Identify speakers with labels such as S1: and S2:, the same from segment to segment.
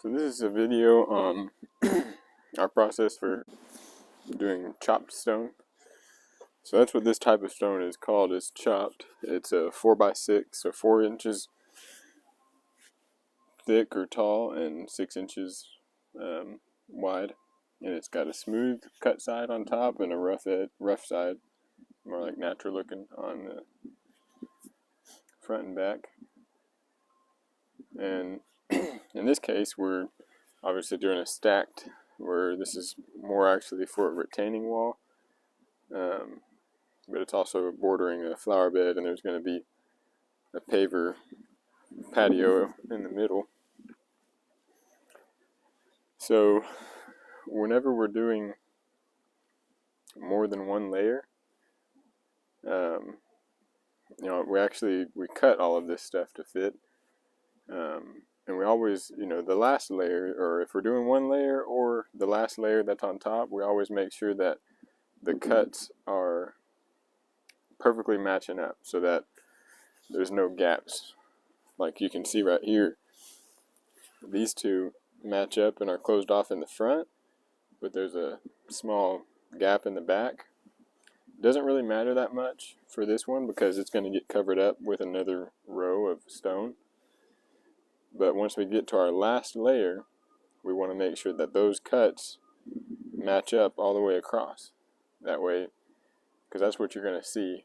S1: So this is a video on our process for doing chopped stone. So that's what this type of stone is called, is chopped. It's a 4x6, or 4 inches thick or tall and 6 inches wide. And it's got a smooth cut side on top and a rough side, more like natural looking, on the front and back. And in this case, we're obviously doing a stacked, where this is more actually for a retaining wall, but it's also bordering a flower bed, and there's going to be a paver patio in the middle. So whenever we're doing more than one layer, we cut all of this stuff to fit, and we always, the last layer, or if we're doing one layer or the last layer that's on top, we always make sure that the cuts are perfectly matching up so that there's no gaps. Like you can see right here, these two match up and are closed off in the front, but there's a small gap in the back. It doesn't really matter that much for this one because it's going to get covered up with another row of stone. But once we get to our last layer, we want to make sure that those cuts match up all the way across. That way, because that's what you're going to see,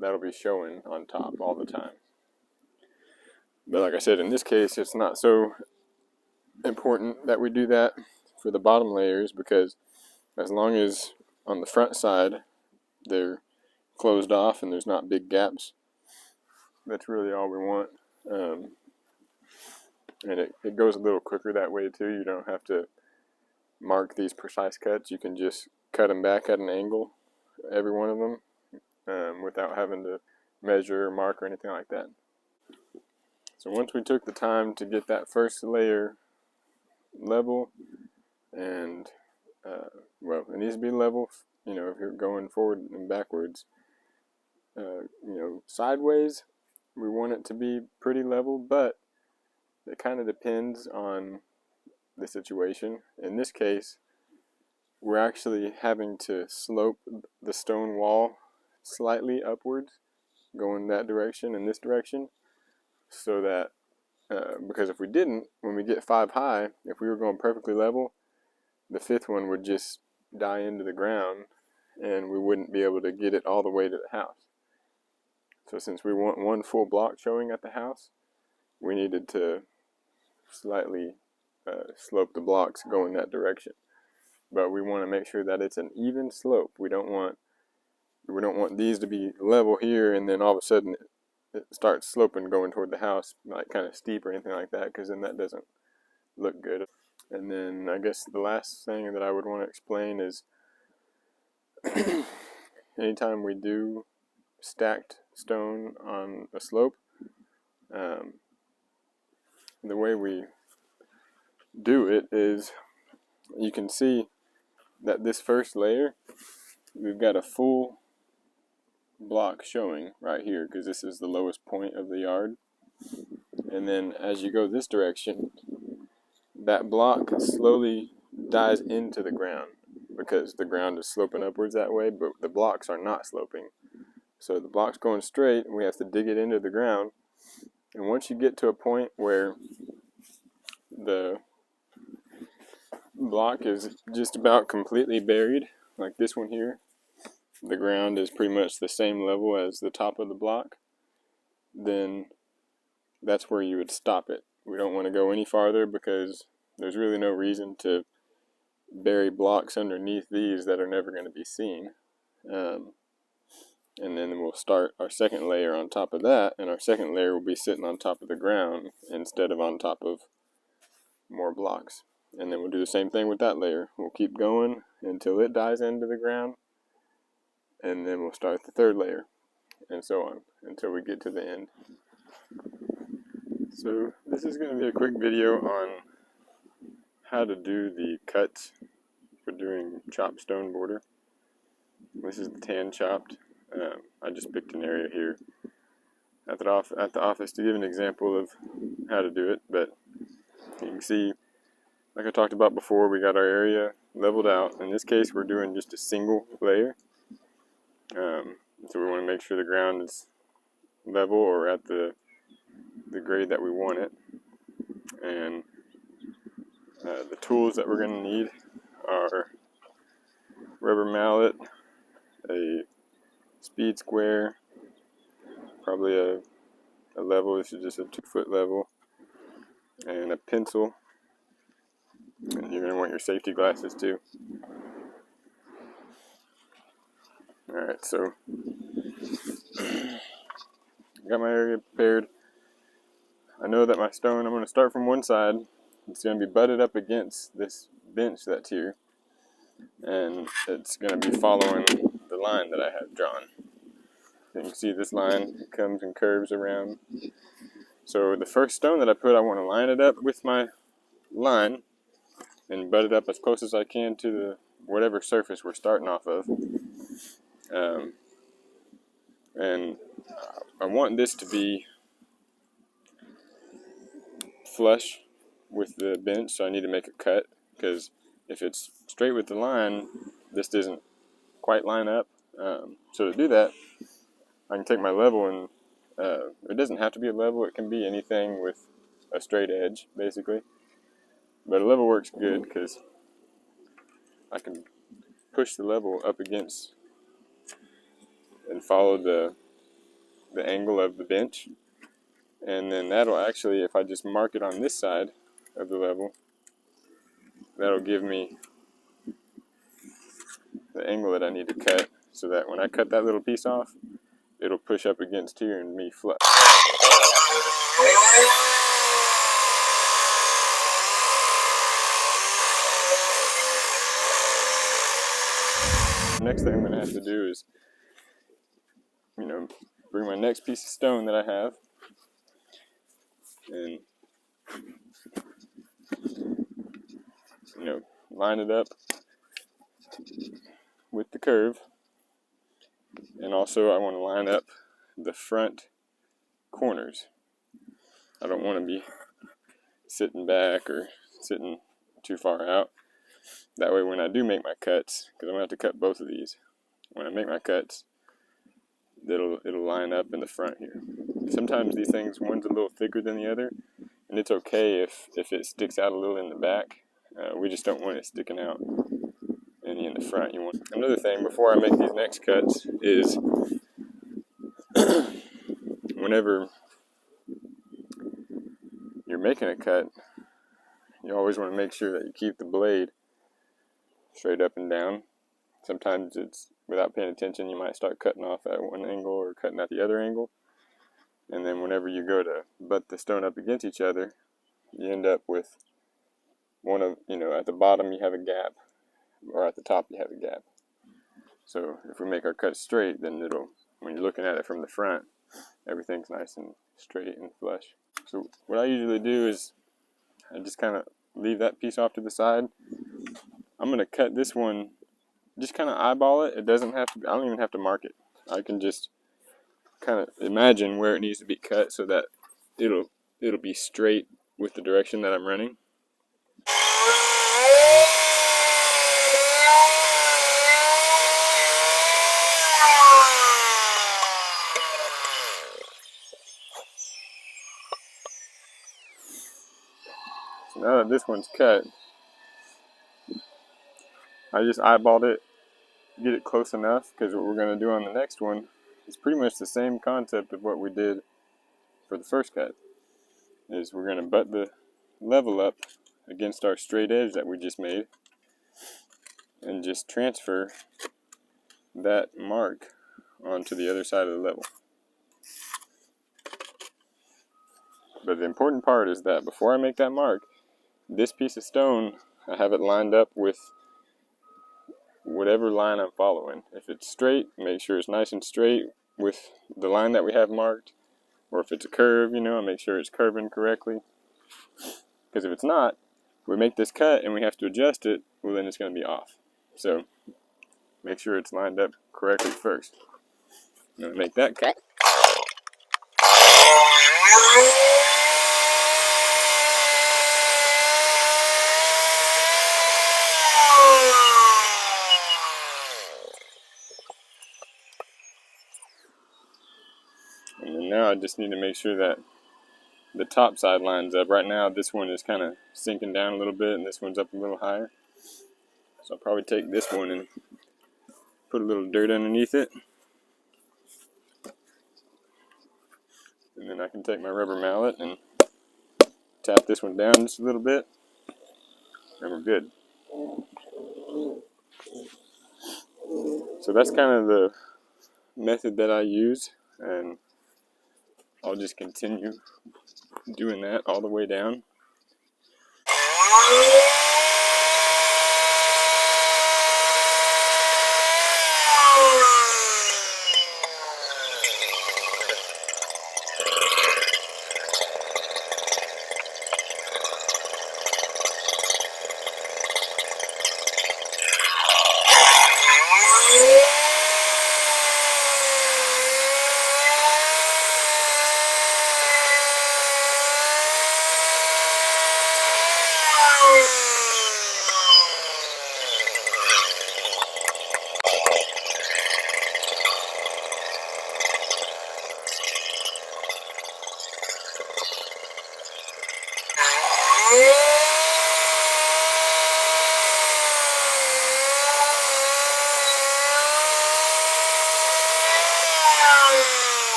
S1: that'll be showing on top all the time. But like I said, in this case, it's not so important that we do that for the bottom layers, because as long as on the front side they're closed off and there's not big gaps, that's really all we want. And it goes a little quicker that way too. You don't have to mark these precise cuts. You can just cut them back at an angle, every one of them, without having to measure or mark or anything like that. So once we took the time to get that first layer level, and it needs to be level, if you're going forward and backwards, sideways, we want it to be pretty level, but it kind of depends on the situation. In this case, we're actually having to slope the stone wall slightly upwards, going that direction and this direction, so that because if we didn't, when we get 5 high, if we were going perfectly level, the 5th one would just die into the ground and we wouldn't be able to get it all the way to the house. So since we want one full block showing at the house, we needed to slightly slope the blocks going that direction. But we want to make sure that it's an even slope. We don't want these to be level here and then all of a sudden it starts sloping going toward the house, like kind of steep or anything like that, because then that doesn't look good. And then I guess the last thing that I would want to explain is anytime we do stacked stone on a slope, the way we do it is, you can see that this first layer, we've got a full block showing right here because this is the lowest point of the yard. And then as you go this direction, that block slowly dies into the ground because the ground is sloping upwards that way, but the blocks are not sloping. So the block's going straight and we have to dig it into the ground. And once you get to a point where the block is just about completely buried, like this one here, the ground is pretty much the same level as the top of the block, then that's where you would stop it. We don't want to go any farther because there's really no reason to bury blocks underneath these that are never going to be seen. And then we'll start our second layer on top of that, and our second layer will be sitting on top of the ground instead of on top of more blocks. And then we'll do the same thing with that layer. We'll keep going until it dies into the ground, and then we'll start the third layer, and so on until we get to the end. So this is going to be a quick video on how to do the cuts for doing chopped stone border. This is the tan chopped. I just picked an area here at the office to give an example of how to do it, but you can see like I talked about before, we got our area leveled out. In this case, we're doing just a single layer. So we want to make sure the ground is level or at the grade that we want it. And the tools that we're going to need are rubber mallet, a speed square, probably a level. This is just a 2-foot level, and a pencil. And you're going to want your safety glasses too. Alright, so got my area prepared. I know that my stone, I'm going to start from one side. It's going to be butted up against this bench that's here, and it's going to be following the line that I have drawn. You can see this line comes and curves around. So the first stone that I put, I want to line it up with my line and butt it up as close as I can to the whatever surface we're starting off of. And I want this to be flush with the bench, so I need to make a cut, because if it's straight with the line, this doesn't quite line up. So to do that, I can take my level, and it doesn't have to be a level, it can be anything with a straight edge, basically. But a level works good because I can push the level up against and follow the angle of the bench. And then that'll actually, if I just mark it on this side of the level, that'll give me the angle that I need to cut, so that when I cut that little piece off, it'll push up against here and be flush. The next thing I'm going to have to do is, bring my next piece of stone that I have and, line it up with the curve. And also I want to line up the front corners. I don't want to be sitting back or sitting too far out. That way when I do make my cuts, because I'm going to have to cut both of these, when I make my cuts, it'll line up in the front here. Sometimes these things, one's a little thicker than the other, and it's okay if it sticks out a little in the back. We just don't want it sticking out any in the front. Another thing before I make these next cuts is whenever you're making a cut, you always want to make sure that you keep the blade straight up and down. Sometimes it's without paying attention, you might start cutting off at one angle or cutting at the other angle. And then whenever you go to butt the stone up against each other, you end up with one of, at the bottom you have a gap, or at the top you have a gap. So if we make our cut straight, then when you're looking at it from the front, everything's nice and straight and flush. So what I usually do is I just kind of leave that piece off to the side. I'm going to cut this one, just kind of eyeball it. It doesn't have to, I don't even have to mark it. I can just kind of imagine where it needs to be cut so that it'll be straight with the direction that I'm running. So now that this one's cut, I just eyeballed it, get it close enough, because what we're going to do on the next one is pretty much the same concept of what we did for the first cut. Is we're going to butt the level up against our straight edge that we just made and just transfer that mark onto the other side of the level. But the important part is that before I make that mark, this piece of stone, I have it lined up with whatever line I'm following. If it's straight, make sure it's nice and straight with the line that we have marked. Or if it's a curve, I make sure it's curving correctly. Because if it's not, we make this cut and we have to adjust it, well then it's going to be off. So make sure it's lined up correctly first. I'm going to make that cut. now I just need to make sure that the top side lines up. Right now this one is kind of sinking down a little bit and this one's up a little higher. So I'll probably take this one and put a little dirt underneath it. And then I can take my rubber mallet and tap this one down just a little bit. And we're good. So that's kind of the method that I use, and I'll just continue doing that all the way down.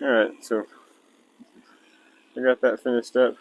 S1: Alright, so I got that finished up.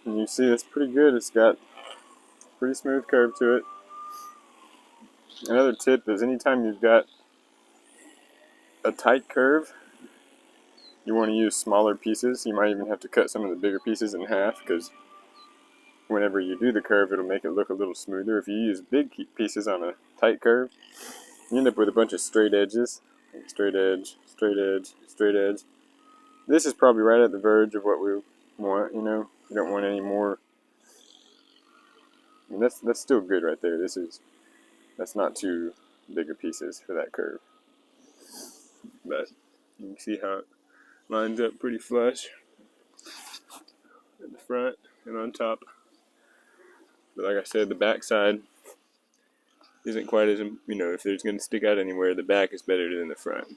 S1: And you see it's pretty good. It's got a pretty smooth curve to it. Another tip is anytime you've got a tight curve, you want to use smaller pieces. You might even have to cut some of the bigger pieces in half, because whenever you do the curve, it'll make it look a little smoother. If you use big pieces on a tight curve, you end up with a bunch of straight edges. Straight edge, straight edge, straight edge. This is probably right at the verge of what we want, you know. You don't want any more. I mean, that's still good right there. That's not too big of pieces for that curve. But you can see how it lines up pretty flush at the front and on top. But like I said, the back side isn't quite as, you know, if it's going to stick out anywhere, the back is better than the front.